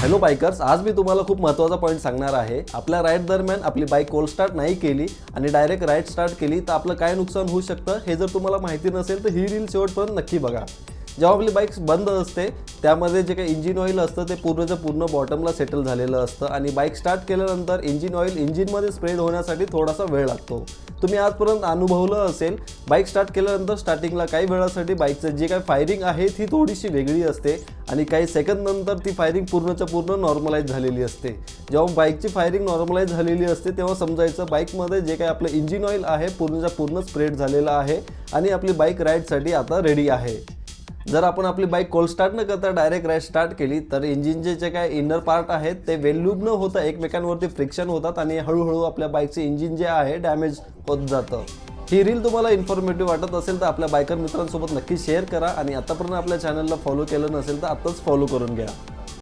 Hello bikers, आज मी तुम्हाला खूप महत्त्वाचा पॉईंट सांगणार आहे। आपल्या राईड दरम्यान आपली बाईक कोल्ड स्टार्ट नाही केली आणि डायरेक्ट राईड स्टार्ट केली तर आपलं काय नुकसान होऊ शकतं हे जर तुम्हाला माहिती नसेल तर ही रील शेवटपर्यंत नक्की बघा। जेव्हा आपली बाईक बंद असते त्यामध्ये जे काही इंजिन ऑइल असतं ते पूर्णच्या पूर्ण बॉटमला सेटल झालेलं असतं आणि बाईक स्टार्ट केल्यानंतर इंजिन ऑइल इंजिनमध्ये स्प्रेड होण्यासाठी थोडासा वेळ लागतो। तुम्ही आजपर्यंत अनुभवलं असेल, बाईक स्टार्ट केल्यानंतर स्टार्टिंगला काही वेळासाठी बाईकचं जे काही फायरिंग आहे ती थोडीशी वेगळी असते आणि काही सेकंद नंतर ती फायरिंग पूर्णच्या पूर्ण नॉर्मलाइज झालेली असते। जेव्हा बाईकची फायरिंग नॉर्मलाइज झालेली असते तेव्हा समजायचं बाईकमध्ये जे काही आपलं इंजिन ऑइल आहे पूर्णच्या पूर्ण स्प्रेड झालेलं आहे आणि आपली बाईक राईडसाठी आता रेडी आहे। जर आपण आपली बाईक कोल्ड स्टार्ट न करता डायरेक्ट राईड स्टार्ट केली तर इंजिनचे जे काही इनर पार्ट आहेत ते वेल लूब न होता एकमेकांवरती फ्रिक्शन होतात आणि हळूहळू आपल्या बाईकचे इंजिन जे आहे डॅमेज होत जातं। ही रील तुम्हाला इन्फॉर्मेटिव्ह वाटत असेल तर आपल्या बायकर मित्रांसोबत नक्की शेअर करा आणि आतापर्यंत आपल्या चॅनलला फॉलो केलं नसेल तर आत्ताच फॉलो करून घ्या।